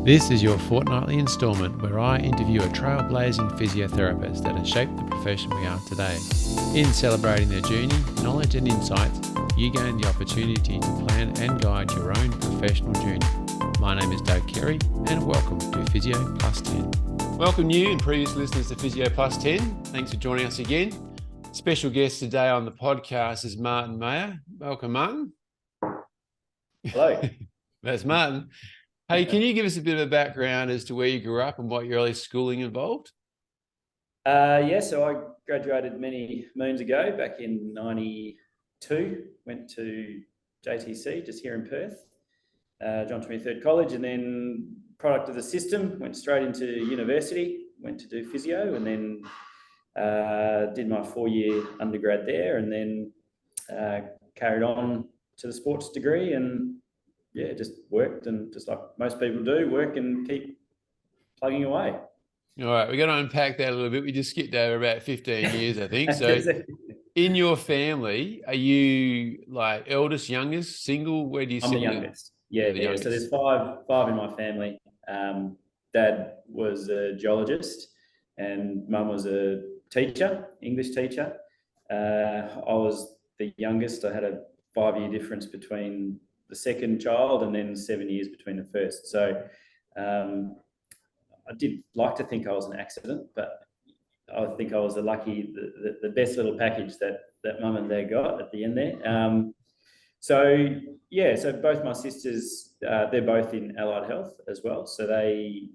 This is your fortnightly instalment where I interview a trailblazing physiotherapist that has shaped the profession we are today. In celebrating their journey, knowledge and insights, you gain the opportunity to plan and guide your own professional journey. My name is Doug Carey and welcome to Physio+10. Welcome new and previous listeners to Physio+10. Thanks for joining us again. Special guest today on the podcast is Martin Meyer. Welcome, Martin. Hello. That's Martin. Hey, can you give us a bit of a background as to where you grew up and what your early schooling involved? So I graduated many moons ago, back in 92, went to JTC, just here in Perth, John 23rd College, and then product of the system, went straight into university, went to do physio, and then did my 4-year undergrad there, and then carried on to the sports degree, and just worked, and just like most people do, work and keep plugging away. All right, we're going to unpack that a little bit. We just skipped over about 15 years, I think. So in your family, are you like eldest, youngest, single? Where do you sit? I'm the youngest. Yeah. So there's five in my family. Dad was a geologist and mum was a teacher, English teacher. I was the youngest. I had a 5-year difference between the second child and then 7 years between the first. So I did like to think I was an accident, but I think I was the best little package that mum and dad got at the end there. So both my sisters, they're both in allied health as well. So the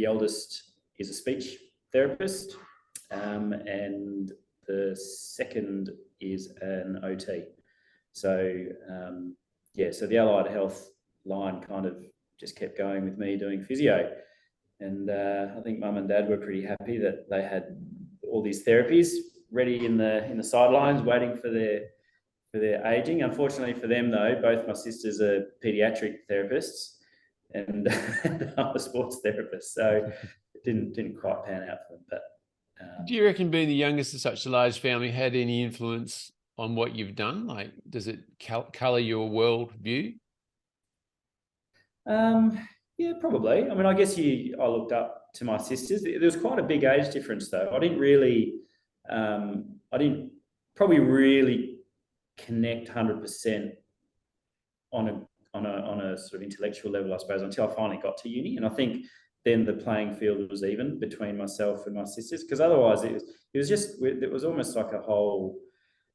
eldest is a speech therapist, and the second is an OT. So so the allied health line kind of just kept going with me doing physio. And I think mum and dad were pretty happy that they had all these therapies ready in the sidelines waiting for their aging. Unfortunately for them though, both my sisters are paediatric therapists and I'm a sports therapist. So it didn't quite pan out for them. But do you reckon being the youngest of such a large family had any influence on what you've done? Like, does it colour your world view? Yeah, probably. I mean, I guess I looked up to my sisters. There was quite a big age difference though. I didn't probably really connect 100% on a sort of intellectual level, I suppose, until I finally got to uni. And I think then the playing field was even between myself and my sisters, because otherwise it was almost like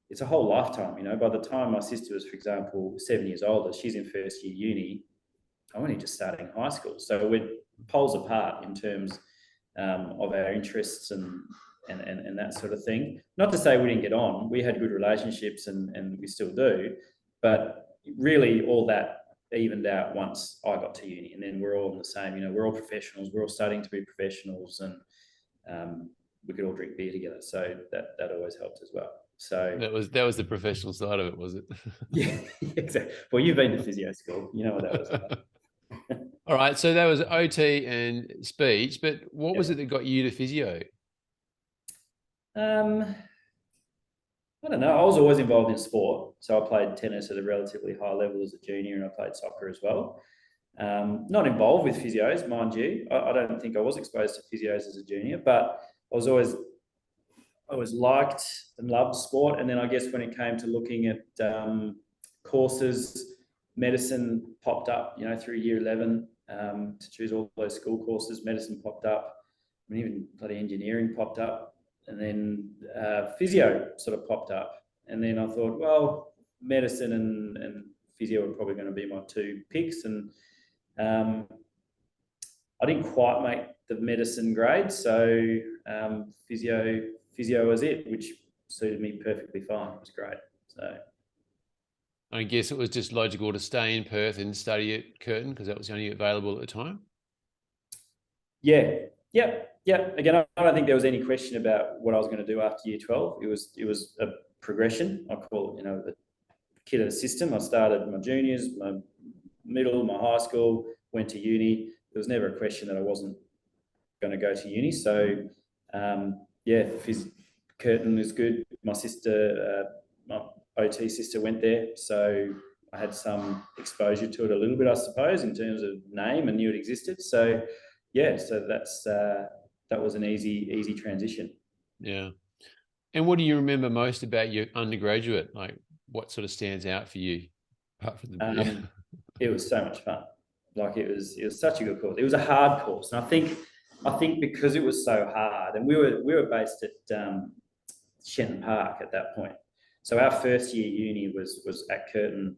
it's a whole lifetime, By the time my sister was, for example, 7 years older, she's in first year uni, I'm only just starting high school. So we're poles apart in terms of our interests and that sort of thing. Not to say we didn't get on. We had good relationships and we still do. But really all that evened out once I got to uni. And then we're all in the same, we're all professionals. We're all starting to be professionals, and we could all drink beer together. So that always helped as well. So that was the professional side of it, was it? Yeah, exactly. Well, you've been to physio school, you know what that was about. All right, so that was OT and speech, but what was it that got you to physio? I don't know. I was always involved in sport. So I played tennis at a relatively high level as a junior, and I played soccer as well. Not involved with physios, mind you. I don't think I was exposed to physios as a junior, but I always liked and loved sport. And then I guess when it came to looking at courses, medicine popped up, through year 11, to choose all those school courses. Medicine popped up. I mean, even bloody engineering popped up. And then physio sort of popped up. And then I thought, well, medicine and physio are probably going to be my two picks. And I didn't quite make the medicine grade. So physio was it, which suited me perfectly fine. It was great. So I guess it was just logical to stay in Perth and study at Curtin because that was only available at the time. Yeah. Again, I don't think there was any question about what I was going to do after year 12. It was a progression. I call it, the kid of the system. I started my juniors, my middle, my high school, went to uni. There was never a question that I wasn't going to go to uni. So, Curtin is good. My sister, my OT sister went there. So, I had some exposure to it a little bit, I suppose, in terms of name, and knew it existed. So yeah, so that was an easy transition. Yeah. And what do you remember most about your undergraduate? Like, what sort of stands out for you, apart from the It was so much fun. Like it was such a good course. It was a hard course, and I think because it was so hard, and we were based at Shenton Park at that point. So our first year uni was at Curtin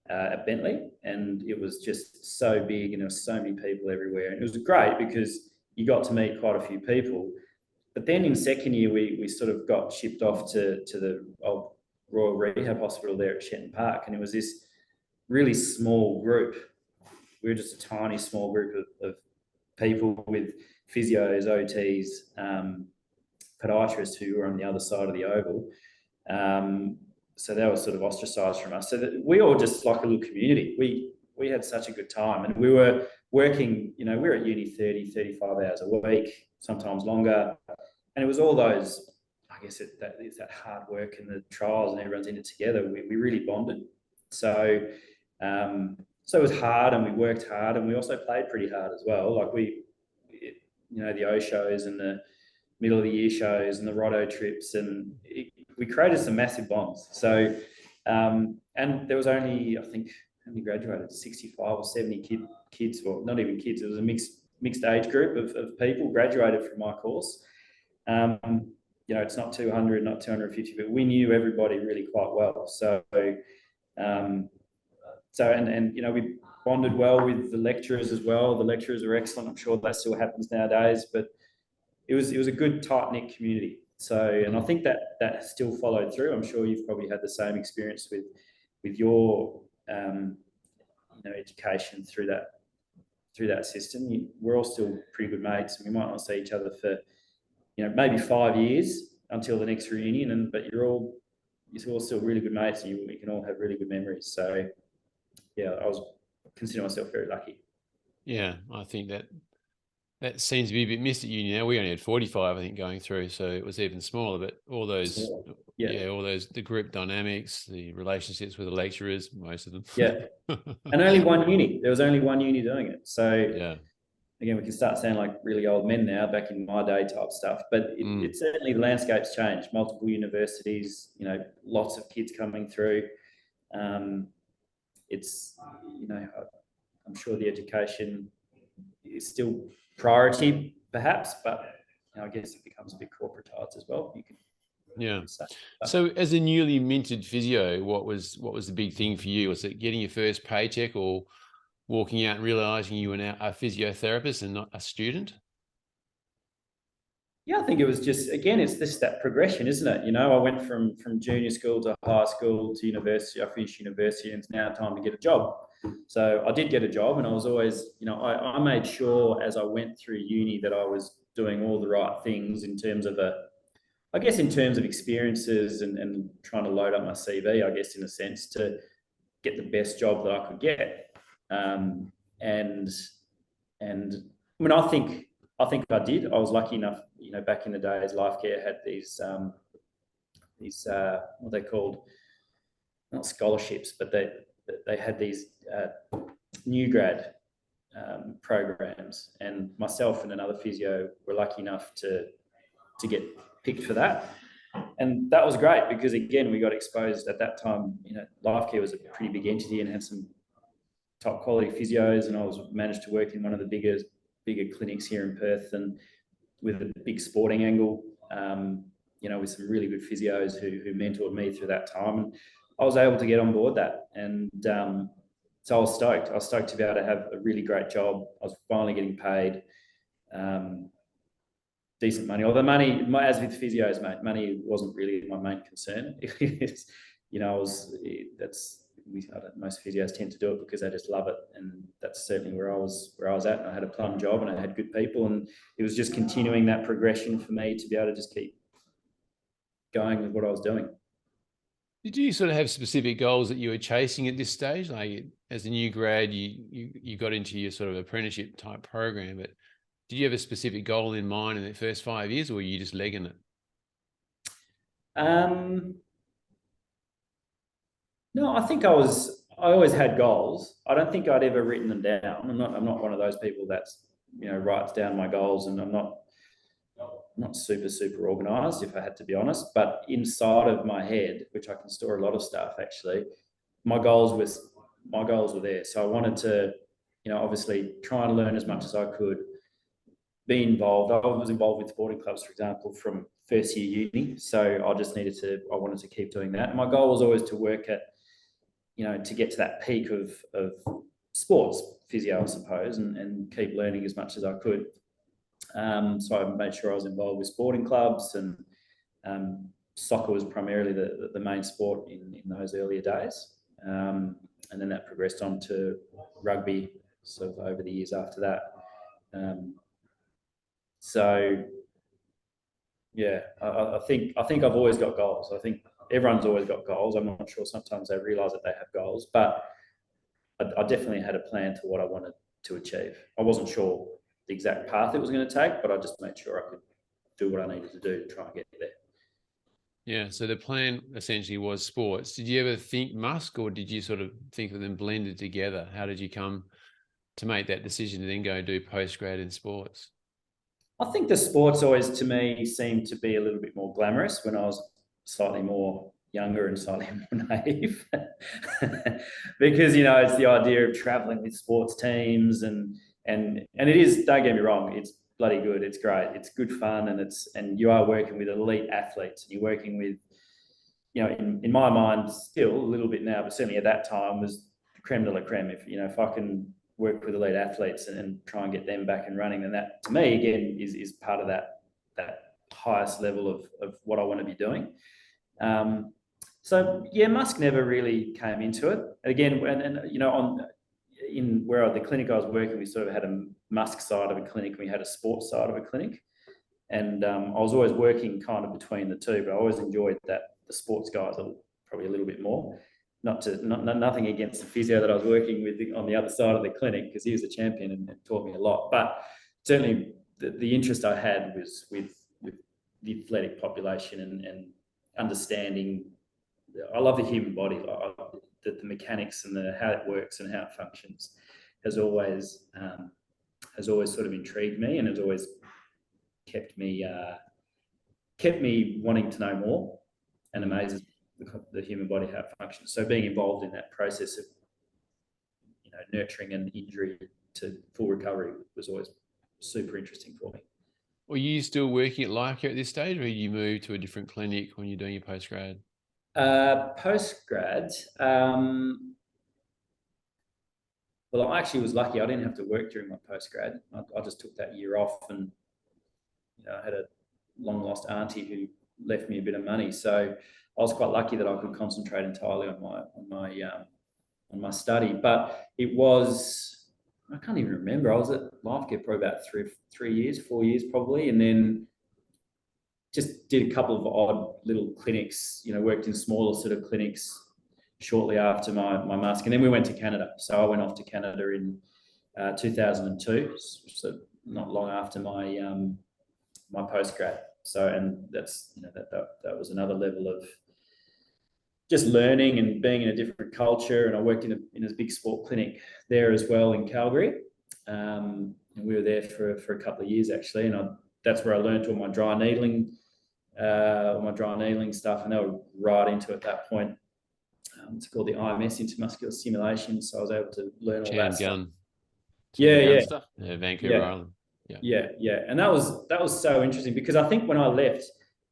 at Bentley, and it was just so big, and there were so many people everywhere, and it was great because you got to meet quite a few people. But then in second year, we sort of got shipped off to the old Royal Rehab Hospital there at Shenton Park, and it was this really small group. We were just a tiny small group of people with physios, OTs, podiatrists who were on the other side of the oval. So they were sort of ostracised from us. So that we all just like a little community. We had such a good time, and we were working, we were at uni 30, 35 hours a week, sometimes longer. And it was all those, I guess, it's that hard work and the trials, and everyone's in it together. We really bonded. So it was hard, and we worked hard, and we also played pretty hard as well. Like the O shows and the middle of the year shows and the Roto trips, and we created some massive bonds. So, and there was only, I think, how many graduated? 65 or 70 kids, or not even kids. It was a mixed age group of people graduated from my course. It's not 200, not 250, but we knew everybody really quite well. So, we bonded well with the lecturers as well. The lecturers are excellent. I'm sure that still happens nowadays, but it was a good, tight-knit community. So, and I think that still followed through. I'm sure you've probably had the same experience with your education through that system. We're all still pretty good mates, and we might not see each other for maybe 5 years until the next reunion, but you're all still really good mates, and we can all have really good memories. So yeah, I consider myself very lucky. Yeah, I think that seems to be a bit missed at uni now. We only had 45, I think, going through, so it was even smaller. But all those, the group dynamics, the relationships with the lecturers, most of them. Yeah, and only one uni. There was only one uni doing it. So yeah, again, we can start sounding like really old men now, back in my day type stuff. But it certainly, the landscape's changed. Multiple universities, lots of kids coming through. It's I'm sure the education is still priority, perhaps, but I guess it becomes a bit corporatized as well. You can, So, as a newly minted physio, what was the big thing for you? Was it getting your first paycheck, or walking out and realizing you were now a physiotherapist and not a student? Yeah, I think it was just, again, it's just that progression, isn't it? I went from junior school to high school to university. I finished university, and it's now time to get a job. So I did get a job, and I was always, I made sure as I went through uni that I was doing all the right things in terms of experiences and trying to load up my CV, I guess, in a sense, to get the best job that I could get. And I mean, I think I did. I was lucky enough, back in the days, Lifecare had these what they called, not scholarships, but they had these new grad programs, and myself and another physio were lucky enough to get picked for that. And that was great because, again, we got exposed at that time. Lifecare was a pretty big entity and had some top quality physios, and I managed to work in one of the bigger clinics here in Perth, and with a big sporting angle, with some really good physios who mentored me through that time. And I was able to get on board that. And so I was stoked. I was stoked to be able to have a really great job. I was finally getting paid decent money. Although as with physios, mate, money wasn't really my main concern. Most physios tend to do it because they just love it, and that's certainly where I was at. And I had a plum job, and I had good people, and it was just continuing that progression for me to be able to just keep going with what I was doing. Did you sort of have specific goals that you were chasing at this stage? Like, as a new grad, you got into your sort of apprenticeship type program, but did you have a specific goal in mind in the first 5 years, or were you just legging it? No, I think I was I always had goals. I don't think I'd ever written them down. I'm not one of those people that's, writes down my goals, and I'm not super organized, if I had to be honest. But inside of my head, which I can store a lot of stuff actually, my goals were there. So I wanted to, obviously try and learn as much as I could, be involved. I was involved with sporting clubs, for example, from first year uni. So I wanted to keep doing that. And my goal was always to work at, to get to that peak of sports physio, I suppose, and keep learning as much as I could. So I made sure I was involved with sporting clubs, and soccer was primarily the main sport in those earlier days. And then that progressed on to rugby sort of over the years after that. So yeah, I think I've always got goals. I think everyone's always got goals. I'm not sure sometimes they realise that they have goals, but I definitely had a plan to what I wanted to achieve. I wasn't sure the exact path it was going to take, but I just made sure I could do what I needed to do to try and get there. Yeah, so the plan essentially was sports. Did you ever think Musk, or did you sort of think of them blended together? How did you come to make that decision to then go and do post-grad in sports? I think the sports always, to me, seemed to be a little bit more glamorous when I was slightly more younger and slightly more naive. Because, it's the idea of traveling with sports teams, and it is, don't get me wrong, it's bloody good. It's great. It's good fun, and you are working with elite athletes, and you're working with, in my mind, still a little bit now, but certainly at that time was creme de la creme. If I can work with elite athletes and try and get them back and running, then that, to me, again, is part of that highest level of what I want to be doing. So yeah, Musk never really came into it. Again, in where the clinic I was working, we sort of had a Musk side of a clinic, and we had a sports side of a clinic, and I was always working kind of between the two, but I always enjoyed the sports guys probably a little bit more. Nothing against the physio that I was working with on the other side of the clinic, because he was a champion and taught me a lot. But certainly the interest I had was with the athletic population and understanding. I love the human body, the mechanics and how it works and how it functions has always sort of intrigued me, and has always kept me wanting to know more, and amazes the human body, how it functions. So being involved in that process of nurturing an injury to full recovery was always super interesting for me. Were you still working at Life Care at this stage, or did you move to a different clinic when you're doing your post-grad? Post-grad, well, I actually was lucky. I didn't have to work during my post-grad. I just took that year off, and I had a long-lost auntie who left me a bit of money. So I was quite lucky that I could concentrate entirely on my study. But it was, I can't even remember. I was at Life Care for about 4 years probably, and then just did a couple of odd little clinics. Worked in smaller sort of clinics shortly after my mask, and then we went to Canada. So I went off to Canada in 2002, so not long after my my postgrad. So, and that's that was another level of just learning and being in a different culture. And I worked in a big sport clinic there as well in Calgary, and we were there for a couple of years actually. And that's where I learned all my dry needling stuff, and they were right into it at that point. It's called the IMS, intermuscular stimulation. So I was able to learn all that stuff. Yeah, stuff. Vancouver Island. Yeah. And that was so interesting, because I think when I left,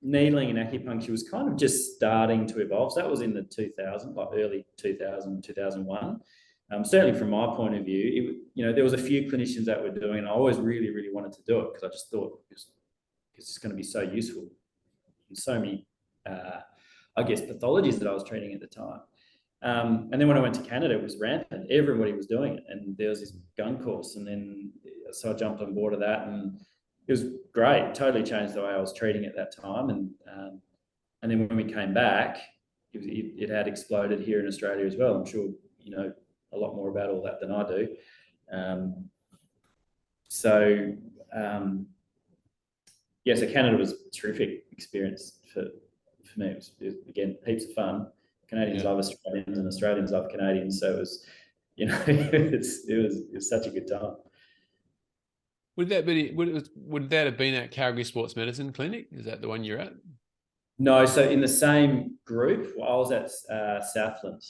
needling and acupuncture was kind of just starting to evolve. So that was in the 2000s, like early 2000, 2001. Certainly from my point of view, there was a few clinicians that were doing it, and I always really, really wanted to do it, because I just thought it's going to be so useful in so many, I guess, pathologies that I was treating at the time. And then when I went to Canada, it was rampant. Everybody was doing it, and there was this gun course, and then so I jumped on board of that, and it was great. Totally changed the way I was treating at that time, and then when we came back, it had exploded here in Australia as well. I'm sure you know a lot more about all that than I do. So Canada was a terrific experience for me. It was again heaps of fun. Canadians love Australians and Australians love Canadians. So it was, it was such a good time. Would that have been at Calgary Sports Medicine Clinic? Is that the one you're at? No, so in the same group, I was at Southland,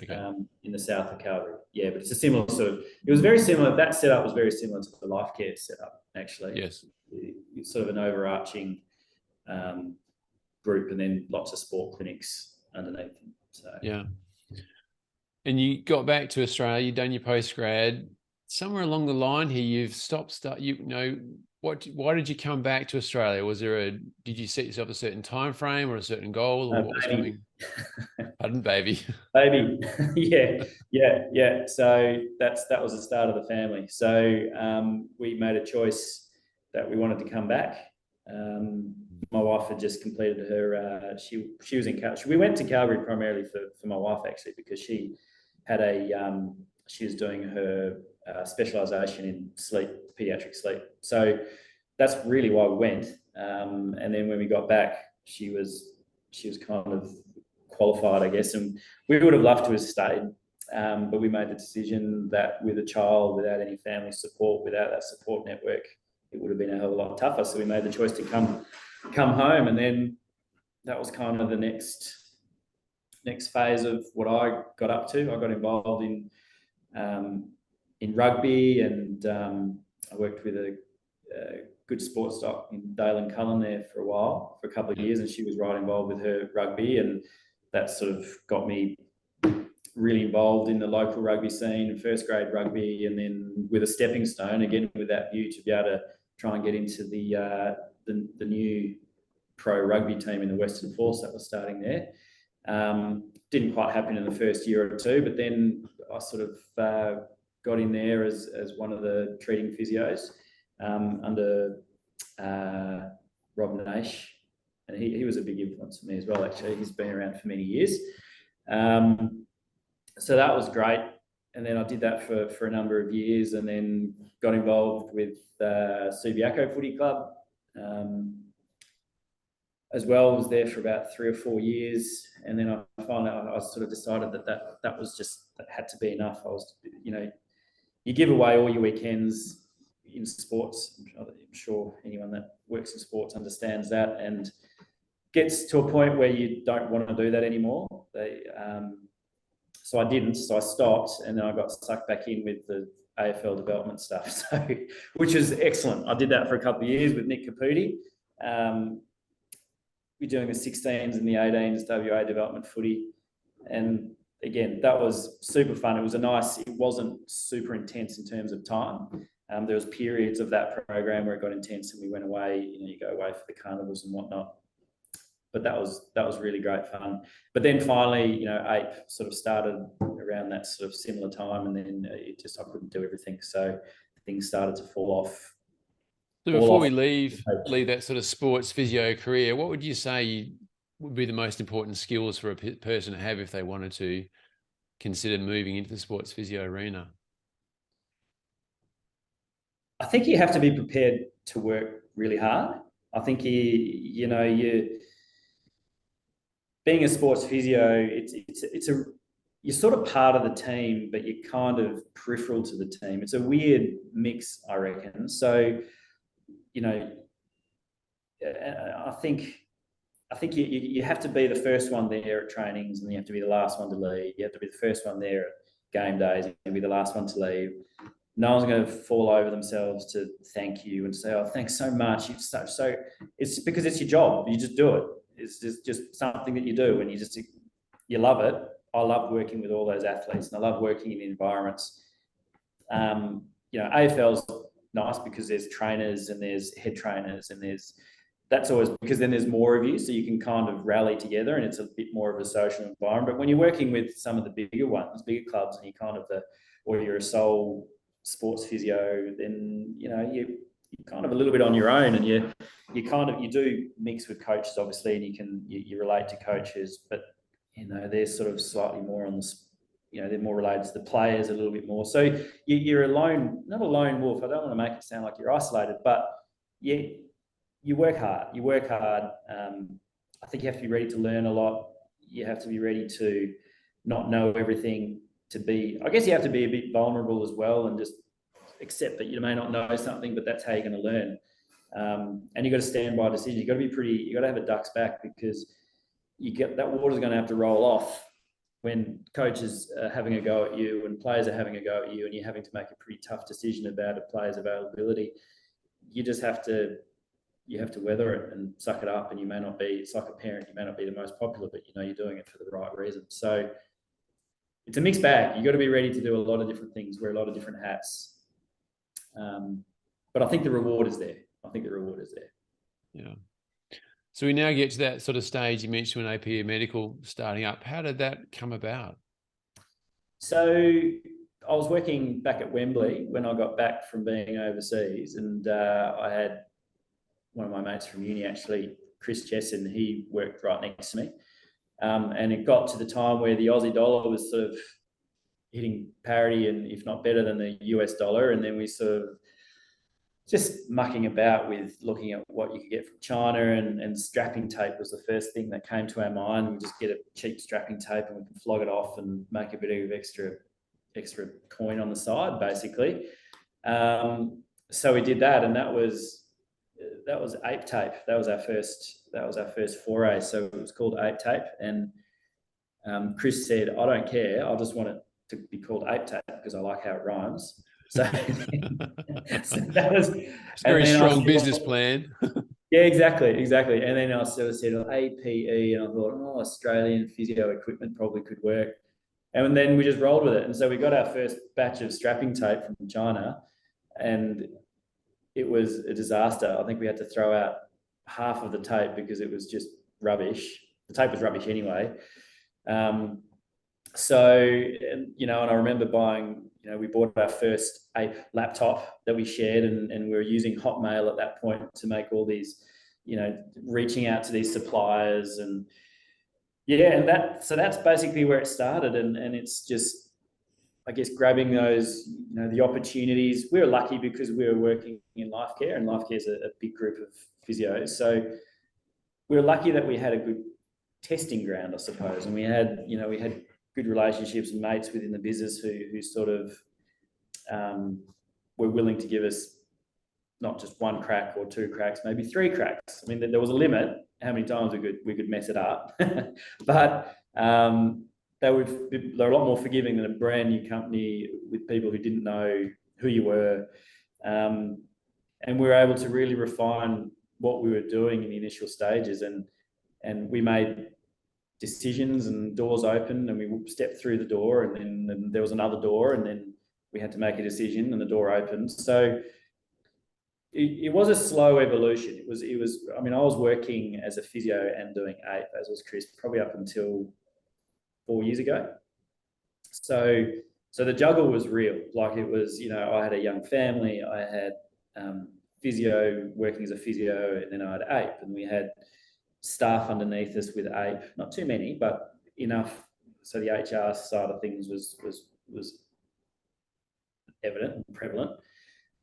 Okay. in the south of Calgary. Yeah, but it's a similar it was very similar. That setup was very similar to the life care setup, actually. Yes. It's sort of an overarching group, and then lots of sport clinics underneath them. So yeah. And you got back to Australia, you've done your post-grad. Somewhere along the line here, you've why did you come back to Australia? Did you set yourself a certain time frame or a certain goal, or what was coming? Pardon, baby. Baby. yeah. So that was the start of the family. So we made a choice that we wanted to come back. My wife had just completed her, she was in Calgary. We went to Calgary primarily for my wife, actually, because she had she was doing her specialisation in sleep, paediatric sleep. So that's really why we went. And then when we got back, she was kind of qualified, I guess, and we would have loved to have stayed. But we made the decision that with a child, without any family support, without that support network, it would have been a hell of a lot tougher. So we made the choice to come home, and then that was kind of the next phase of what I got up to. I got involved in rugby, and I worked with a good sports doc in Dale and Cullen there for a couple of years, and she was right involved with her rugby, and that sort of got me really involved in the local rugby scene, first grade rugby, and then with a stepping stone, again, with that view to be able to try and get into the new pro rugby team in the Western Force that was starting there. Didn't quite happen in the first year or two, but then I sort of got in there as one of the treating physios under Rob Nash, and he was a big influence for me as well, actually. He's been around for many years. So that was great. And then I did that for a number of years, and then got involved with Subiaco Footy Club as well. Was there for about 3 or 4 years, and then I finally I sort of decided that was just, that had to be enough. I was, you give away all your weekends in sports. I'm sure anyone that works in sports understands that, and gets to a point where you don't want to do that anymore. So I didn't. So I stopped, and then I got sucked back in with the AFL development stuff. So, which is excellent. I did that for a couple of years with Nick Caputi. We're doing the 16s and the 18s WA development footy, and again, that was super fun. It wasn't super intense in terms of time. There was periods of that program where it got intense, and we went away. You go away for the carnivals and whatnot. But that was really great fun. But then finally, APE sort of started around that sort of similar time, and then I couldn't do everything, so things started to fall off. So before we leave that sort of sports physio career, what would you say would be the most important skills for a person to have if they wanted to consider moving into the sports physio arena? I think you have to be prepared to work really hard. I think being a sports physio, you're sort of part of the team, but you're kind of peripheral to the team. It's a weird mix, I reckon. So, I think you have to be the first one there at trainings, and you have to be the last one to leave. You have to be the first one there at game days, and be the last one to leave. No one's going to fall over themselves to thank you and say, "Oh, thanks so much." So it's because it's your job. You just do it. It's just something that you do, and you love it. I love working with all those athletes, and I love working in environments. AFL's nice because there's trainers and there's head trainers, and that's always, because then there's more of you, so you can kind of rally together, and it's a bit more of a social environment. But when you're working with some of the bigger bigger clubs, and you're a sole sports physio, then you're kind of a little bit on your own, and you do mix with coaches, obviously, and you relate to coaches, but they're sort of slightly more on the, they're more related to the players a little bit more. So you're not a lone wolf. I don't want to make it sound like you're isolated, but you work hard. I think you have to be ready to learn a lot. you have to be ready to not know everything, I guess you have to be a bit vulnerable as well, and just accept that you may not know something, but that's how you're going to learn. And you've got to stand by a decision. You've got to have a duck's back, because that water's going to have to roll off when coaches are having a go at you and players are having a go at you, and you're having to make a pretty tough decision about a player's availability. You just have to weather it and suck it up. And it's like a parent, you may not be the most popular, but you're doing it for the right reason. So it's a mixed bag. You've got to be ready to do a lot of different things, wear a lot of different hats. But I think the reward is there. Yeah. So we now get to that sort of stage you mentioned when AP Medical starting up. How did that come about? So I was working back at Wembley when I got back from being overseas, and I had one of my mates from uni, actually, Chris Jesson. He worked right next to me. And it got to the time where the Aussie dollar was sort of hitting parity, and if not better than the US dollar. And then we sort of just mucking about with looking at what you could get from China, and strapping tape was the first thing that came to our mind. We just get a cheap strapping tape and we can flog it off and make a bit of extra coin on the side, basically. So we did that, and that was ape tape. That was our first foray. So it was called ape tape, and Chris said, "I don't care. I just want it to be called ape tape because I like how it rhymes." So, so that was a very strong business plan. Yeah, exactly. And then I sort of said, APE, and I thought, Australian physio equipment probably could work. And then we just rolled with it. And so we got our first batch of strapping tape from China, and it was a disaster. I think we had to throw out half of the tape because it was just rubbish. The tape was rubbish anyway. And I remember buying, we bought our first Ape laptop that we shared, and we were using Hotmail at that point to make all these, reaching out to these suppliers, and so that's basically where it started. And it's just, I guess, grabbing those, the opportunities. We were lucky because we were working in life care, and life care is a big group of physios. So we were lucky that we had a good testing ground, I suppose. And we had good relationships and mates within the business who sort of were willing to give us not just one crack or two cracks, maybe three cracks. I mean, there was a limit how many times we could mess it up, but they were a lot more forgiving than a brand new company with people who didn't know who you were. And we were able to really refine what we were doing in the initial stages, and we made decisions, and doors opened, and we stepped through the door, and then there was another door, and then we had to make a decision, and the door opened. So it was a slow evolution. It was. I mean, I was working as a physio and doing APE, as was Chris, probably up until 4 years ago. So the juggle was real. Like, it was, I had a young family, I had physio, working as a physio, and then I had APE, and we had staff underneath us with APE, not too many, but enough. So the HR side of things was evident and prevalent.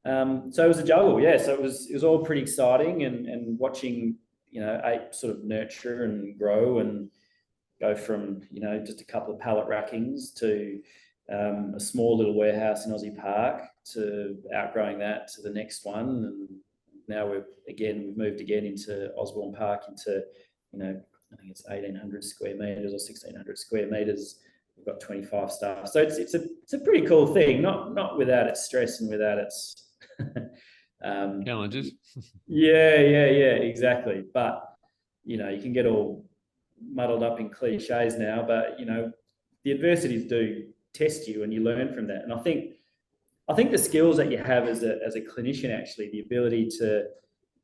So it was a juggle, yeah. So it was all pretty exciting, and watching, APE sort of nurture and grow and go from, just a couple of pallet rackings to a small little warehouse in Aussie Park, to outgrowing that to the next one. And now we've moved again into Osborne Park, into, I think it's 1,800 square meters or 1,600 square meters. We've got 25 staff. So it's a pretty cool thing, not without its stress and without its challenges. Yeah, exactly. But, you can get all muddled up in cliches now, but, the adversities do test you, and you learn from that. And I think the skills that you have as a clinician, actually, the ability to,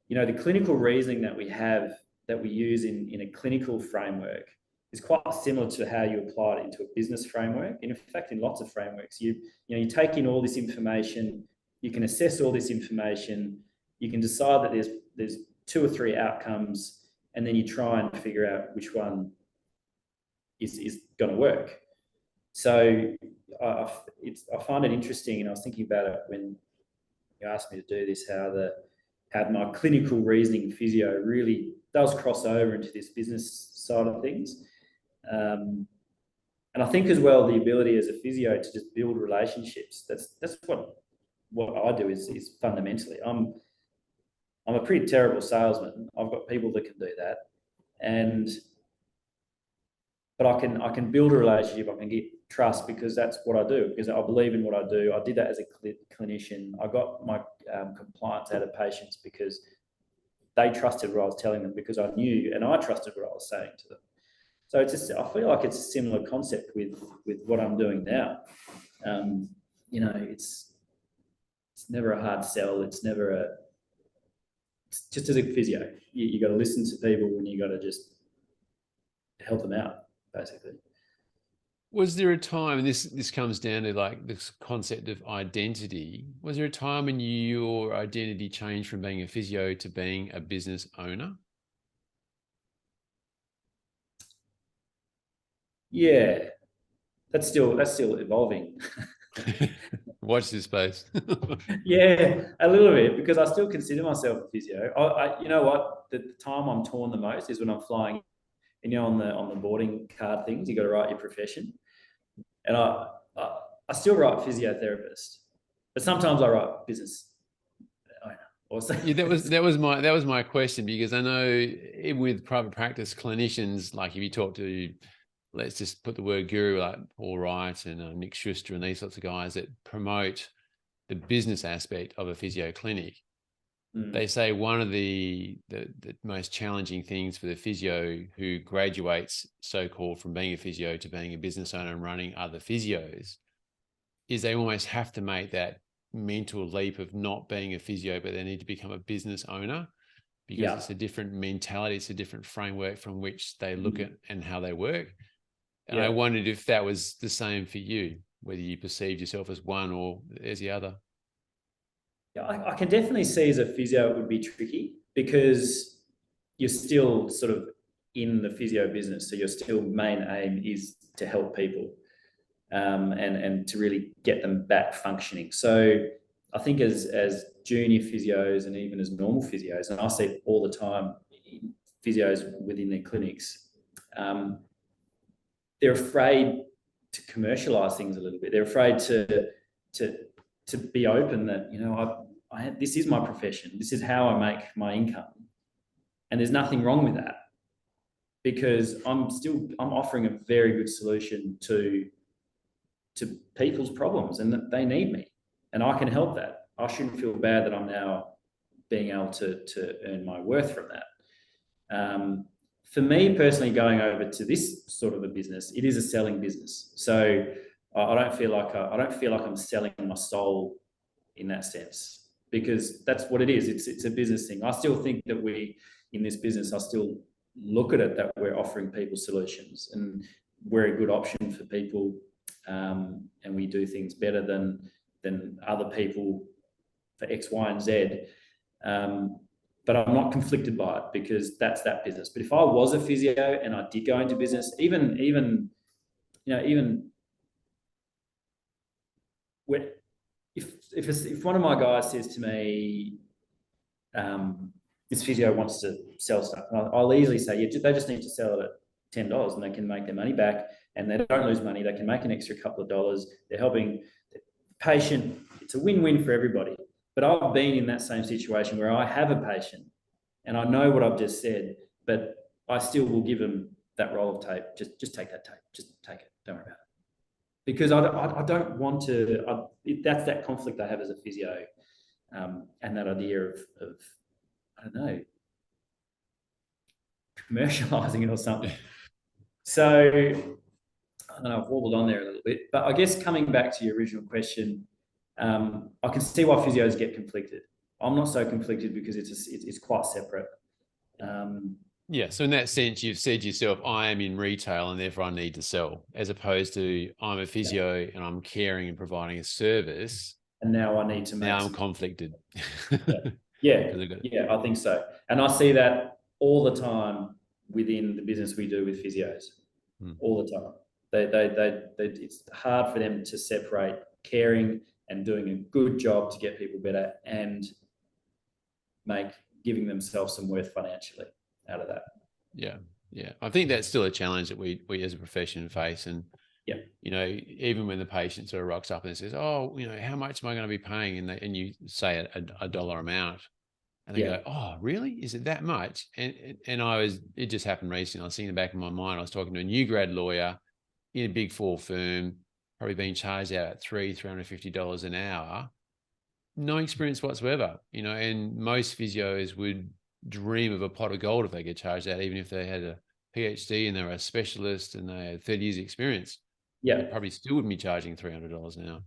the clinical reasoning that we have, that we use in a clinical framework, is quite similar to how you apply it into a business framework. And in fact, in lots of frameworks, you take in all this information, you can assess all this information, you can decide that there's 2 or 3 outcomes, and then you try and figure out which one is going to work. So I find it interesting, and I was thinking about it when you asked me to do this, how my clinical reasoning physio really does cross over into this business side of things. And I think as well, the ability as a physio to just build relationships. That's what I do is fundamentally. I'm a pretty terrible salesman. I've got people that can do that, but I can build a relationship. I can get trust because that's what I do. Because I believe in what I do. I did that as a clinician. I got my compliance out of patients because they trusted what I was telling them because I knew, and I trusted what I was saying to them. So it's just, I feel like it's a similar concept with what I'm doing now. It's never a hard sell. It's just as a physio. You got to listen to people and you got to just help them out, basically. Was there a time, and this comes down to like this concept of identity, was there a time when your identity changed from being a physio to being a business owner? Yeah, that's still evolving. Watch this space. Yeah, a little bit, because I still consider myself a physio. You know what? The time I'm torn the most is when I'm flying, and on the boarding card things, you got to write your profession, and I still write physiotherapist, but sometimes I write business owner. Yeah, that was my question, because I know with private practice clinicians, like if you talk to, let's just put the word guru, like Paul Wright and Nick Schuster and these sorts of guys that promote the business aspect of a physio clinic, they say one of the most challenging things for the physio who graduates so-called from being a physio to being a business owner and running other physios is they almost have to make that mental leap of not being a physio, but they need to become a business owner, because it's a different mentality, it's a different framework from which they look at and how they work. And I wondered if that was the same for you, whether you perceived yourself as one or as the other. Yeah, I can definitely see as a physio it would be tricky, because you're still sort of in the physio business, so your still main aim is to help people. And to really get them back functioning. So I think as junior physios and even as normal physios, and I see it all the time, physios within their clinics, they're afraid to commercialize things a little bit. They're afraid to be open that, this is my profession. This is how I make my income. And there's nothing wrong with that, because I'm offering a very good solution to people's problems, and that they need me, and I can help that. I shouldn't feel bad that I'm now being able to earn my worth from that. For me personally, going over to this sort of a business, it is a selling business. So I don't feel like I'm selling my soul in that sense, because that's what it is. It's a business thing. I still think that in this business, I still look at it that we're offering people solutions, and we're a good option for people. And we do things better than other people for X, Y, and Z. But I'm not conflicted by it, because that's that business. But if I was a physio and I did go into business, even when, if one of my guys says to me, this physio wants to sell stuff, I'll easily say, yeah, they just need to sell it at $10 and they can make their money back, and they don't lose money. They can make an extra couple of dollars. They're helping the patient. It's a win-win for everybody. But I've been in that same situation where I have a patient and I know what I've just said, but I still will give them that roll of tape. Just take that tape. Just take it. Don't worry about it. Because I don't want to. That's that conflict I have as a physio, and that idea of I don't know, commercializing it or something. So I don't know, I've wobbled on there a little bit, but I guess coming back to your original question, I can see why physios get conflicted. I'm not so conflicted, because it's quite separate. Yeah, so in that sense, you've said to yourself, I am in retail and therefore I need to sell, as opposed to I'm a physio and I'm caring and providing a service. And now I need to make. Now I'm conflicted. Yeah, I think so. And I see that all the time within the business we do with physios, all the time. It's hard for them to separate caring and doing a good job to get people better and giving themselves some worth financially out of that. Yeah. Yeah, I think that's still a challenge that we as a profession face. And, Yeah. you know, even when the patient sort of rocks up and says, oh, you know, how much am I going to be paying? And you say a dollar amount, and they Yeah. go, oh, really? Is it that much? And it just happened recently. I was seeing in the back of my mind, I was talking to a new grad lawyer in a Big Four firm, probably being charged out at $350 an hour, no experience whatsoever, you know, and most physios would dream of a pot of gold if they get charged out, even if they had a PhD and they were a specialist and they had 30 years experience. They Yeah. probably still wouldn't be charging $300 an hour.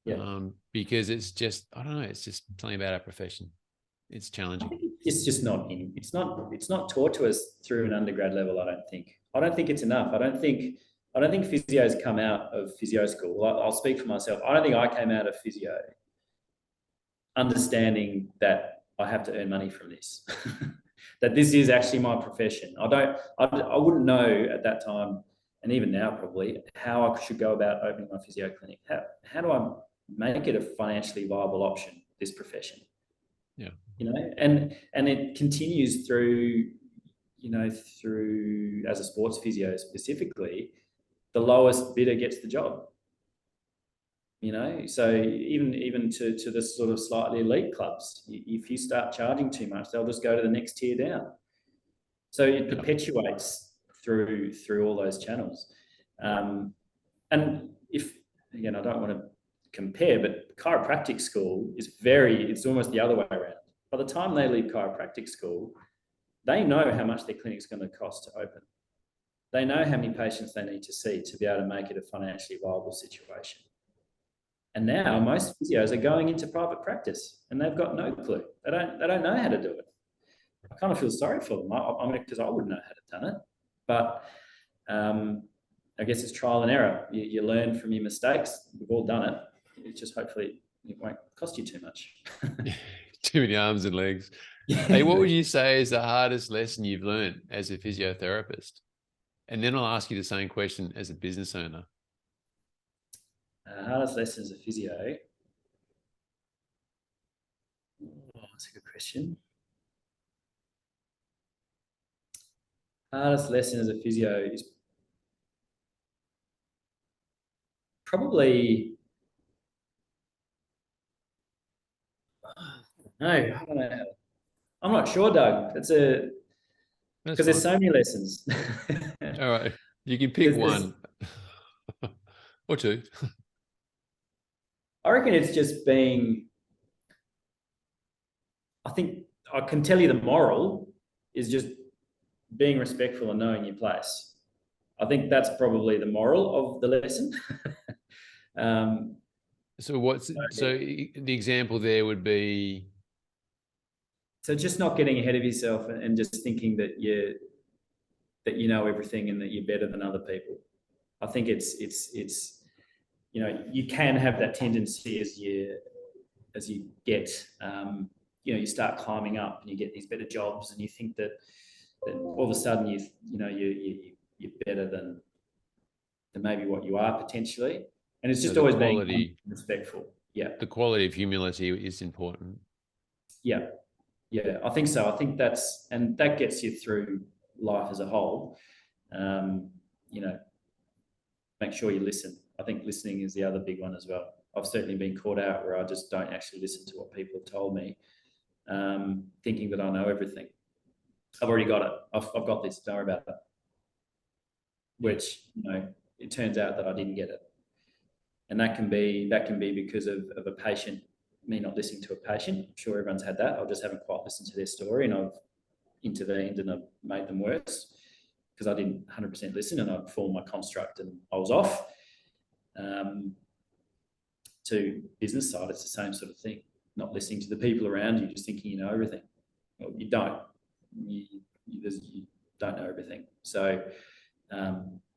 Yeah. Because it's just, I don't know, it's just something about our profession. It's I challenging. think it's just not in. It's not taught to us through an undergrad level. I don't think. I don't think it's enough. I don't think physios come out of physio school. I'll speak for myself. I don't think I came out of physio understanding that I have to earn money from this. That this is actually my profession. I wouldn't know at that time, and even now probably, how I should go about opening my physio clinic. How do I make it a financially viable option, this profession? Yeah. You know, and it continues through, you know, through, as a sports physio specifically, the lowest bidder gets the job. You know, so even to the sort of slightly elite clubs, if you start charging too much, they'll just go to the next tier down. So it perpetuates through all those channels. And if, again, I don't want to compare, but chiropractic school is it's almost the other way around. By the time they leave chiropractic school, they know how much their clinic's going to cost to open. They know how many patients they need to see to be able to make it a financially viable situation. And now most physios are going into private practice and they've got no clue. They don't know how to do it. I kind of feel sorry for them. I mean, because I wouldn't know how to done it. But I guess it's trial and error. You learn from your mistakes. We've all done it. It's just hopefully it won't cost you too much. Too many arms and legs. Hey, what would you say is the hardest lesson you've learned as a physiotherapist? And then I'll ask you the same question as a business owner. Hardest lesson as a physio. Oh, that's a good question. Hardest lesson as a physio is probably, no, I don't know. I'm not sure, Doug. Because there's so many lessons. All right, you can pick one or two. I reckon it's just being, I think I can tell you the moral is just being respectful and knowing your place. I think that's probably the moral of the lesson. So the example there would be? So just not getting ahead of yourself and just thinking that you know everything and that you're better than other people. I think it's you know, you can have that tendency as you get you know, you start climbing up and you get these better jobs and you think that all of a sudden you're better than maybe what you are potentially. And it's just always being respectful. Yeah. The quality of humility is important. Yeah. Yeah, I think so. I think that gets you through life as a whole. You know, make sure you listen. I think listening is the other big one as well. I've certainly been caught out where I just don't actually listen to what people have told me, thinking that I know everything. I've already got it. I've got this. Don't worry about that. Which, you know, it turns out that I didn't get it, and that can be because of a patient, me not listening to a patient. I'm sure everyone's had that. I just haven't quite listened to their story, and I've intervened and I've made them worse because I didn't 100% listen and I'd formed my construct and I was off. To business side, it's the same sort of thing. Not listening to the people around you, just thinking you know everything. Well, you don't. You don't know everything. So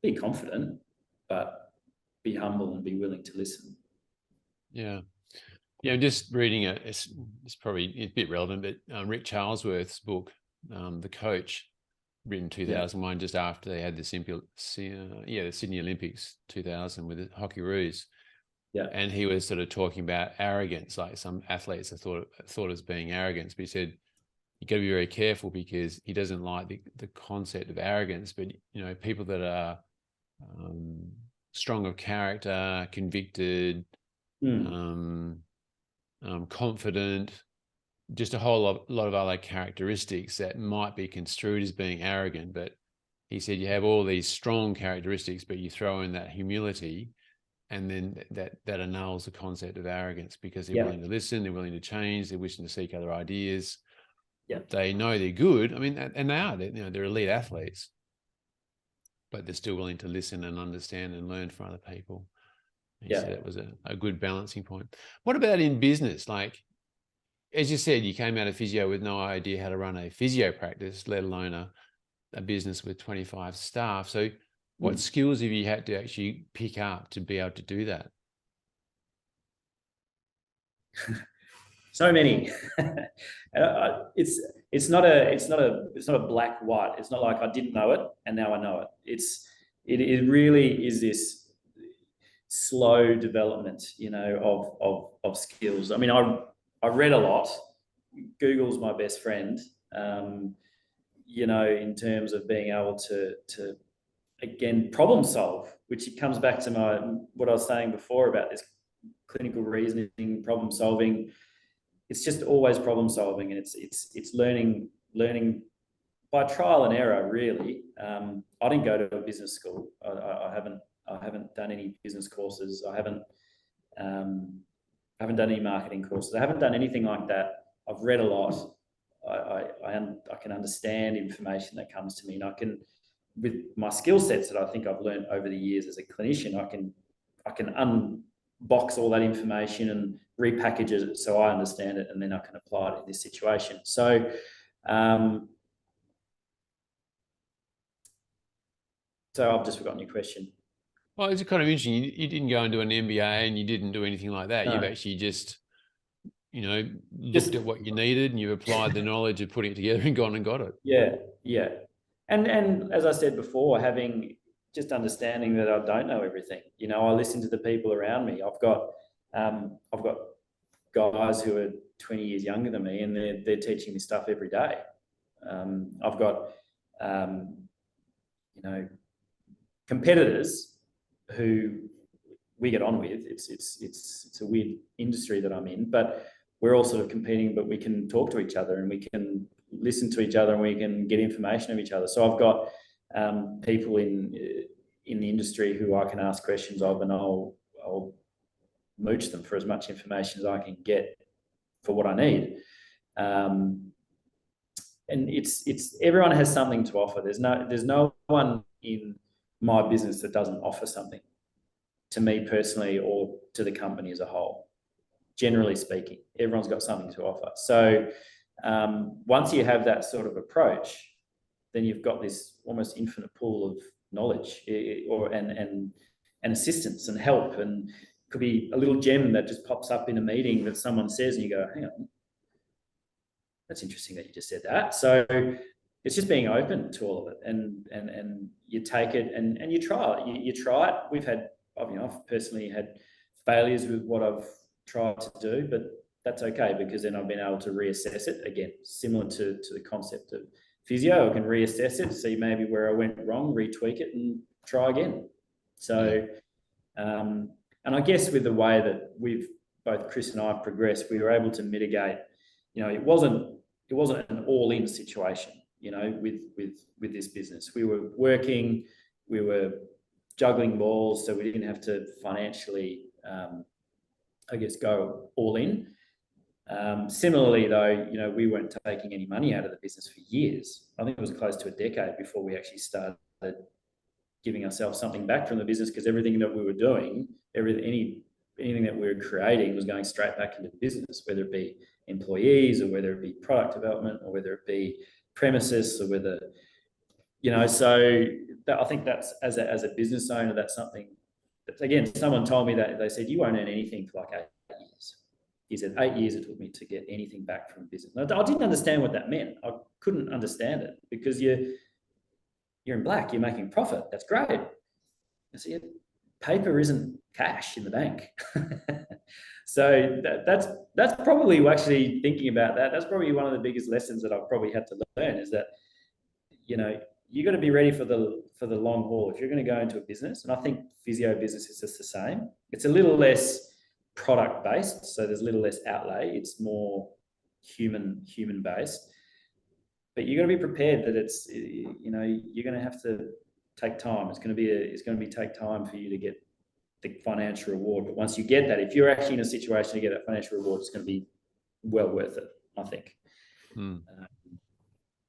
be confident, but be humble and be willing to listen. Yeah. Yeah, I'm just reading it's probably a bit relevant, but Rick Charlesworth's book, The Coach, written 2001, just after they had the Sydney Olympics 2000 with the hockey roos. Yeah. And he was sort of talking about arrogance, like some athletes are thought as being arrogance, but he said, you got to be very careful, because he doesn't like the concept of arrogance. But, you know, people that are strong of character, convicted, confident, just a whole lot of other characteristics that might be construed as being arrogant. But he said you have all these strong characteristics, but you throw in that humility, and then that annuls the concept of arrogance, because they're willing to listen, they're willing to change, they're wishing to seek other ideas. They know they're good. I mean, and they are, you know, they're elite athletes, but they're still willing to listen and understand and learn from other people. He said it was a good balancing point. What about in business? Like, as you said, you came out of physio with no idea how to run a physio practice, let alone a business with 25 staff. So what skills have you had to actually pick up to be able to do that? So many. It's not a black white. It's not like I didn't know it and now I know it. It really is this slow development, you know, of skills. I mean, I read a lot. Google's my best friend. You know, in terms of being able to again problem solve, which it comes back to what I was saying before about this clinical reasoning, problem solving. It's just always problem solving, and it's learning by trial and error, really. I didn't go to a business school. I haven't done any business courses. I haven't done any marketing courses. I haven't done anything like that. I've read a lot. I can understand information that comes to me, and I can, with my skill sets that I think I've learned over the years as a clinician, I can unbox all that information and repackage it so I understand it, and then I can apply it in this situation. So, so I've just forgotten your question. Well, it's kind of interesting. You didn't go and do an MBA, and you didn't do anything like that. No. You've actually just, you know, looked at what you needed, and you've applied the knowledge of putting it together and gone and got it. Yeah. And as I said before, having just understanding that I don't know everything. You know, I listen to the people around me. I've got guys who are 20 years younger than me, and they're teaching me stuff every day. I've got, you know, competitors who we get on with. It's a weird industry that I'm in, but we're all sort of competing, but we can talk to each other and we can listen to each other and we can get information of each other. So I've got people in the industry who I can ask questions of, and I'll mooch them for as much information as I can get for what I need. And it's everyone has something to offer. There's no one in my business that doesn't offer something to me personally or to the company as a whole. Generally speaking, everyone's got something to offer. So once you have that sort of approach, then you've got this almost infinite pool of knowledge and assistance and help, and could be a little gem that just pops up in a meeting that someone says and you go, hang on, that's interesting that you just said that. So it's just being open to all of it, and you take it and you try it. You try it. I've personally had failures with what I've tried to do, but that's okay, because then I've been able to reassess it again, similar to the concept of physio. I can reassess it, see maybe where I went wrong, retweak it and try again. So, and I guess with the way that both Chris and I have progressed, we were able to mitigate, you know, it wasn't an all-in situation, you know, with this business. We were working, we were juggling balls, so we didn't have to financially, I guess, go all in. Similarly, though, you know, we weren't taking any money out of the business for years. I think it was close to a decade before we actually started giving ourselves something back from the business, because everything that we were doing, anything that we were creating was going straight back into the business, whether it be employees or whether it be product development or whether it be premises or whether, you know, so I think that's, as a business owner, that's something that, again, someone told me that, they said, you won't earn anything for like 8 years. He said, 8 years it took me to get anything back from business. I didn't understand what that meant. I couldn't understand it, because you're in black, you're making profit. That's great. I said, paper isn't cash in the bank. So that's probably, actually thinking about that, that's probably one of the biggest lessons that I've probably had to learn, is that, you know, you got to be ready for the long haul if you're going to go into a business. And I think physio business is just the same. It's a little less product based, so there's a little less outlay. It's more human based. But you got to be prepared that it's, you know, you're going to have to take time. It's going to be take time for you to get the financial reward. But once you get that, if you're actually in a situation to get that financial reward, it's going to be well worth it, I think.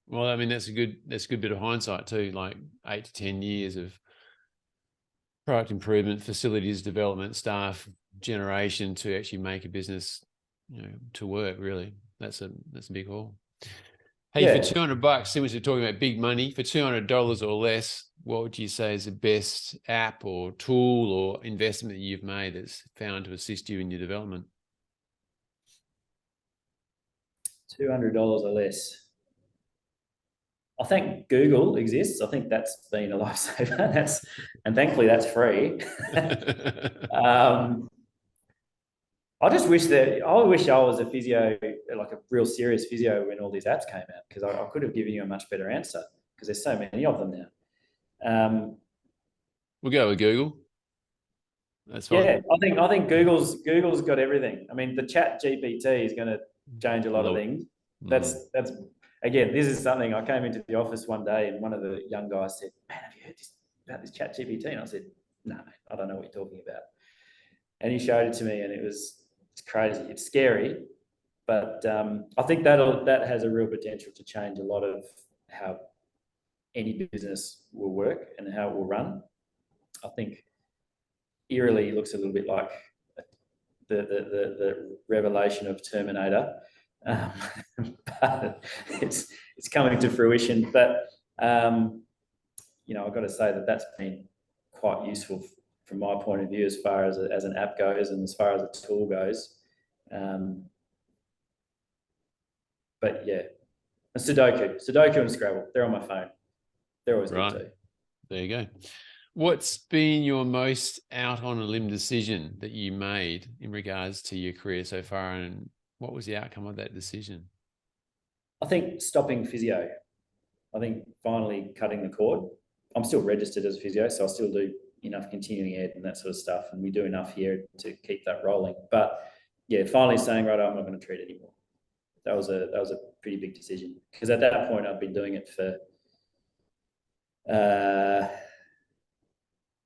Well, I mean, that's a good bit of hindsight too, like 8 to 10 years of product improvement, facilities development, staff generation to actually make a business, you know, to work. Really, that's a big haul. Hey, yeah. For $200, since we're talking about big money, for $200 or less, what would you say is the best app or tool or investment that you've made that's found to assist you in your development? $200 or less. I think Google exists. I think that's been a lifesaver. And thankfully that's free. I wish I was a physio, like a real serious physio, when all these apps came out, because I could have given you a much better answer, because there's so many of them now. We'll go with Google. That's fine. Yeah, I think Google's got everything. I mean, the chat GPT is going to change a lot of things. That's again, this is something. I came into the office one day and one of the young guys said, "Man, have you heard about this chat GPT?" And I said, "No, mate, I don't know what you're talking about." And he showed it to me, and it's crazy. It's scary, but I think that has a real potential to change a lot of how any business will work and how it will run. I think eerily it looks a little bit like the revelation of Terminator, but it's coming to fruition. But you know, I've got to say that that's been quite useful from my point of view, as far as an app goes and as far as a tool goes. But yeah, Sudoku and Scrabble, they're on my phone. They're always good too. There you go. What's been your most out on a limb decision that you made in regards to your career so far, and what was the outcome of that decision? I think stopping physio. I think finally cutting the cord. I'm still registered as a physio, so I still do enough continuing ed and that sort of stuff, and we do enough here to keep that rolling. But yeah, finally saying, right, I'm not going to treat anymore. That was a pretty big decision, because at that point I'd been doing it for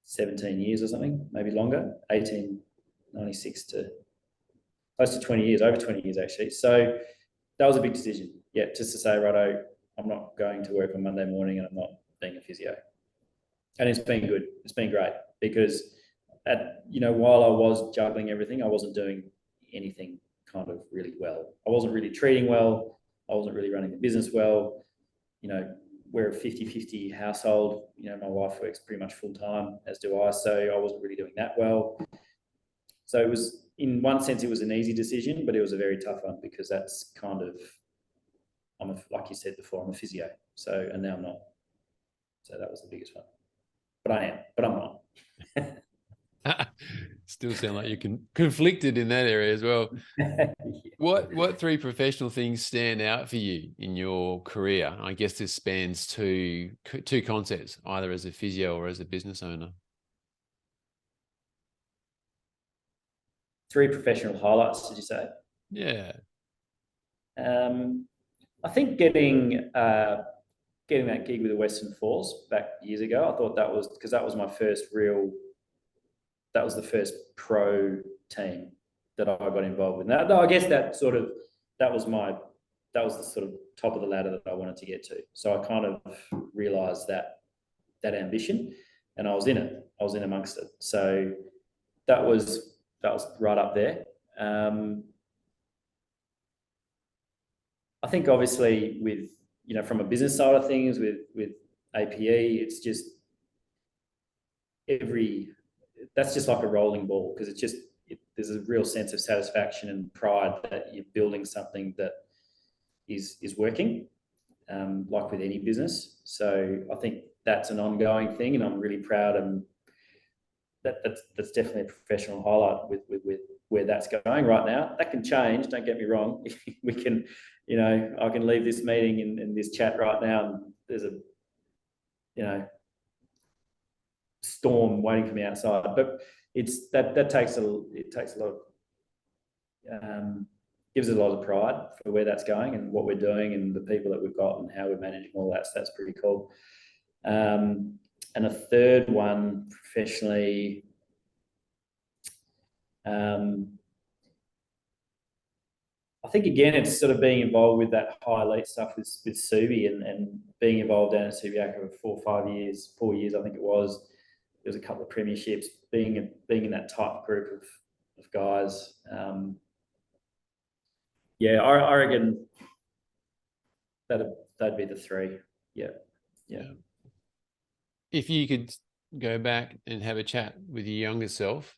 17 years or something, maybe longer, 1896 to close to 20 years, over 20 years actually. So that was a big decision. Yeah, just to say, righto, I'm not going to work on Monday morning and I'm not being a physio. And it's been good. It's been great, because while I was juggling everything, I wasn't doing anything kind of really well. I wasn't really treating well. I wasn't really running the business well. You know, we're a 50-50 household. You know, my wife works pretty much full time, as do I. So I wasn't really doing that well. So it was, in one sense, it was an easy decision, but it was a very tough one, because that's kind of, like you said before, I'm a physio. So, and now I'm not. So that was the biggest one. But I am, but I'm not. Still sound like you're conflicted in that area as well. Yeah. What three professional things stand out for you in your career? I guess this spans two concepts, either as a physio or as a business owner. Three professional highlights, did you say? Yeah. I think getting that gig with the Western Force back years ago, I thought that was, because that was my first that was the first pro team that I got involved with. Now, I guess that was the sort of top of the ladder that I wanted to get to. So I kind of realised that ambition, and I was in it. I was in amongst it. So that was right up there. I think obviously with, you know, from a business side of things with APE, it's just that's just like a rolling ball, because it's just, there's a real sense of satisfaction and pride that you're building something that is working, like with any business. So I think that's an ongoing thing, and I'm really proud that's definitely a professional highlight with where that's going right now. That can change. Don't get me wrong. We can, I can leave this meeting in this chat right now, and there's a, storm waiting for me outside. But it's that takes a lot of gives us a lot of pride for where that's going and what we're doing and the people that we've got and how we're managing all that. So that's pretty cool. And a third one professionally, I think again it's sort of being involved with that high elite stuff with Subi and being involved down at Subiaco for 4 years I think it was. There was a couple of premierships, being in that type group of guys. I reckon that'd be the three. Yeah. If you could go back and have a chat with your younger self,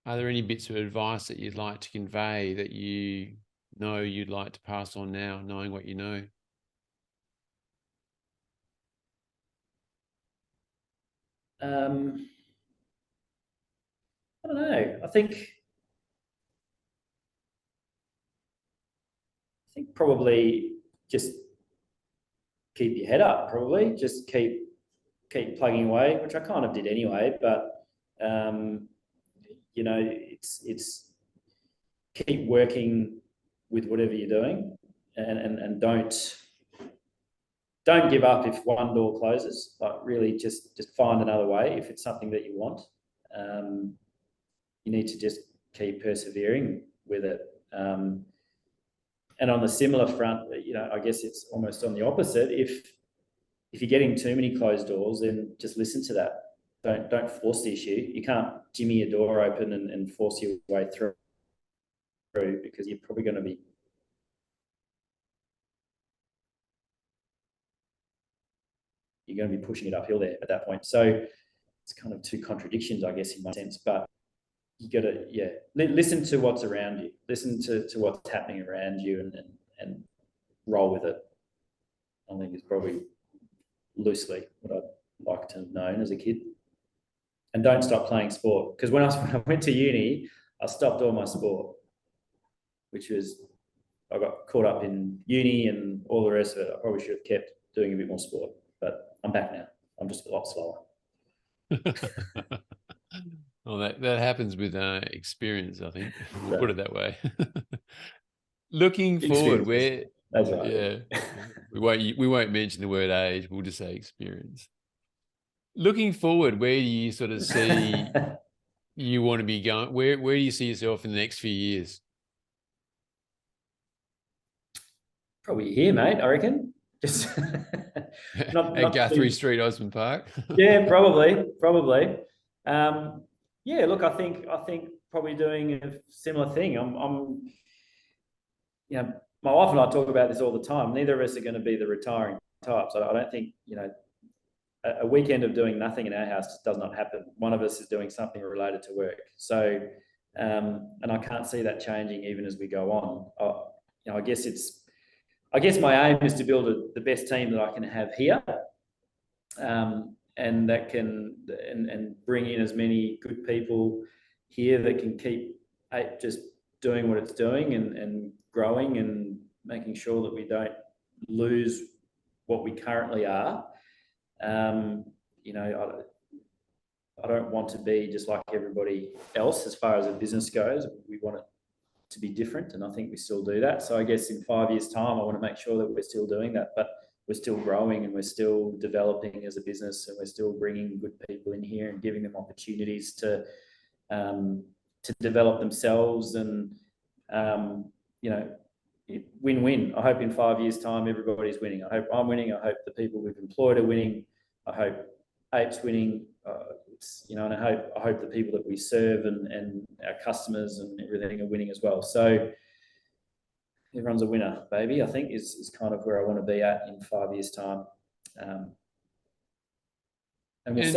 are there any bits of advice that you'd like to convey that you know you'd like to pass on now, knowing what you know? I don't know. I think probably just keep your head up. Probably just keep plugging away, which I kind of did anyway. But it's keep working with whatever you're doing, and don't give up if one door closes. Like really, just find another way if it's something that you want. You need to just keep persevering with it. And on the similar front, I guess it's almost on the opposite. If you're getting too many closed doors, then just listen to that. Don't force the issue. You can't jimmy your door open and force your way through, because you're probably going to be pushing it uphill there at that point. So it's kind of two contradictions, I guess, in one sense. But you got to listen to what's around you, listen to what's happening around you, and roll with it. I think it's probably loosely what I'd like to have known as a kid. And don't stop playing sport, because when I went to uni, I stopped all my sport, which was, I got caught up in uni and all the rest of it. I probably should have kept doing a bit more sport, but I'm back now. I'm just a lot slower. Well, that happens with experience, I think. We'll put it that way. Looking forward, where that's right. Yeah, we won't mention the word age. We'll just say experience. Looking forward, where do you sort of see you want to be going? Where do you see yourself in the next few years? Probably here, mate. I reckon. Just at Guthrie Street, Osmond Park. Yeah, probably. Look, I think probably doing a similar thing. I'm my wife and I talk about this all the time. Neither of us are going to be the retiring types. I don't think, a weekend of doing nothing in our house just does not happen. One of us is doing something related to work. So, and I can't see that changing even as we go on. I guess my aim is to build the best team that I can have here, and that can and bring in as many good people here that can keep just doing what it's doing and growing and making sure that we don't lose what we currently are. I don't want to be just like everybody else as far as a business goes. We want it to be different, and I think we still do that. So I guess in 5 years' time, I want to make sure that we're still doing that, but we're still growing and we're still developing as a business, and we're still bringing good people in here and giving them opportunities to develop themselves, and win-win. I hope in 5 years' time everybody's winning. I hope I'm winning. I hope the people we've employed are winning. I hope APE's winning. And I hope the people that we serve and our customers and everything are winning as well. So everyone's a winner, baby, I think is kind of where I want to be at in 5 years' time. And we'll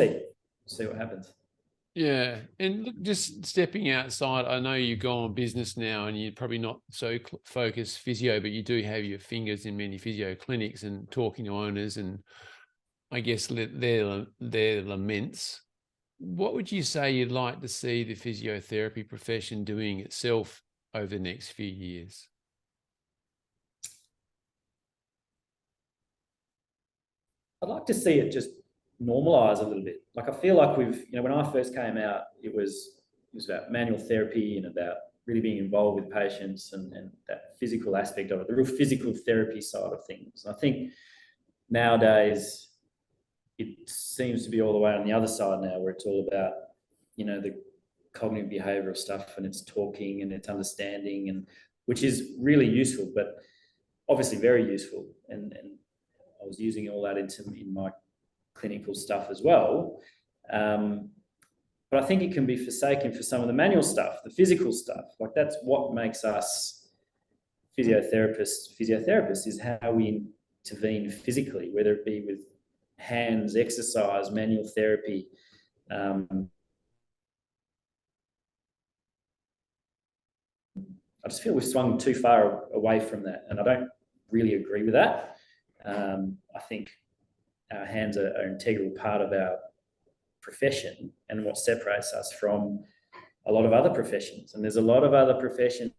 see what happens. Yeah. And look, just stepping outside, I know you go on business now and you're probably not so focused physio, but you do have your fingers in many physio clinics and talking to owners and I guess their laments. what would you say you'd like to see the physiotherapy profession doing itself over the next few years? I'd like to see it just normalize a little bit. Like I feel like when I first came out, it was about manual therapy and about really being involved with patients and that physical aspect of it, the real physical therapy side of things. I think nowadays it seems to be all the way on the other side now, where it's all about, the cognitive behavioral stuff, and it's talking and it's understanding, and which is really useful, but obviously very useful. And I was using all that in my clinical stuff as well. But I think it can be forsaken for some of the manual stuff, the physical stuff. Like that's what makes us physiotherapists is how we intervene physically, whether it be with hands, exercise, manual therapy. I just feel we've swung too far away from that, and I don't really agree with that. I think our hands are an integral part of our profession and what separates us from a lot of other professions. And there's a lot of other professions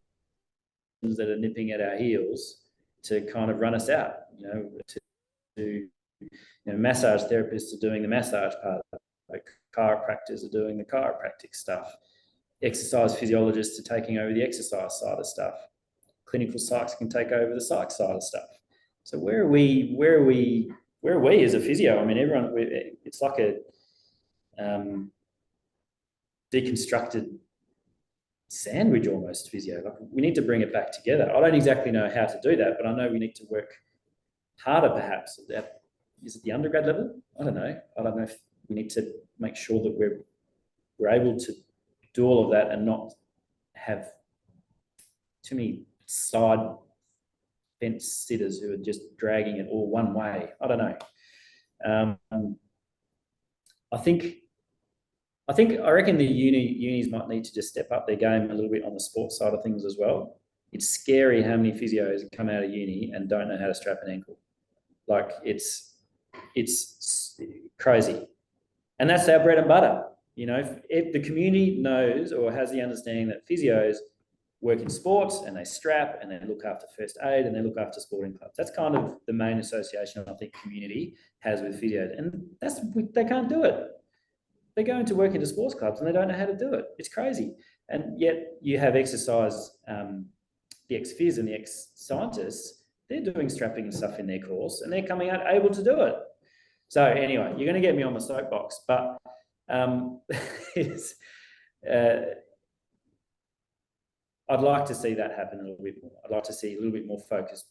that are nipping at our heels to kind of run us out, massage therapists are doing the massage part, like chiropractors are doing the chiropractic stuff. Exercise physiologists are taking over the exercise side of stuff. Clinical psychs can take over the psych side of stuff. So where are we as a physio? I mean, it's like a deconstructed sandwich almost, physio. Like we need to bring it back together. I don't exactly know how to do that, but I know we need to work harder perhaps. Is it the undergrad level? I don't know if we need to make sure that we're able to do all of that and not have too many side fence sitters who are just dragging it all one way. I don't know. I reckon the unis might need to just step up their game a little bit on the sports side of things as well. It's scary how many physios come out of uni and don't know how to strap an ankle. Like it's crazy, and that's our bread and butter. If the community knows or has the understanding that physios work in sports and they strap and they look after first aid and they look after sporting clubs. That's kind of the main association I think community has with physios, and they can't do it. They go into work into sports clubs and they don't know how to do it. It's crazy. And yet you have exercise, the ex-phys and the ex-scientists, they're doing strapping and stuff in their course and they're coming out able to do it. So anyway, you're going to get me on my soapbox, but I'd like to see that happen a little bit more. I'd like to see a little bit more focus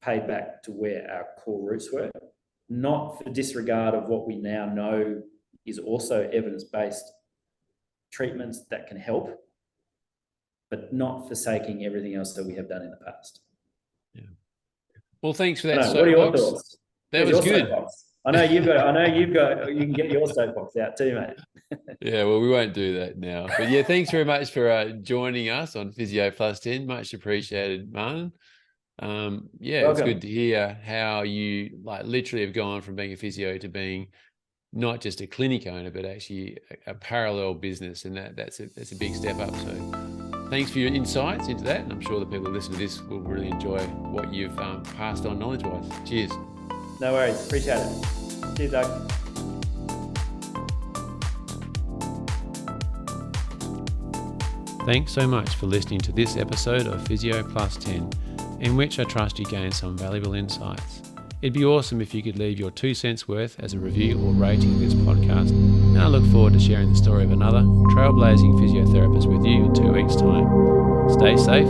paid back to where our core roots were, not for disregard of what we now know is also evidence-based treatments that can help, but not forsaking everything else that we have done in the past. Yeah. Well, thanks for that. What are your thoughts? That was good. Soapbox? I know you've got. You can get your soapbox out too, mate. Yeah, well, we won't do that now. But yeah, thanks very much for joining us on Physio+10. Much appreciated, Martin. Welcome. It's good to hear how you literally have gone from being a physio to being not just a clinic owner, but actually a parallel business, and that's a big step up. So thanks for your insights into that, and I'm sure the people who listen to this will really enjoy what you've passed on knowledge-wise. Cheers. No worries. Appreciate it. Cheers, Doug. Thanks so much for listening to this episode of Physio+10, in which I trust you gained some valuable insights. It'd be awesome if you could leave your 2 cents worth as a review or rating of this podcast, and I look forward to sharing the story of another trailblazing physiotherapist with you in 2 weeks' time. Stay safe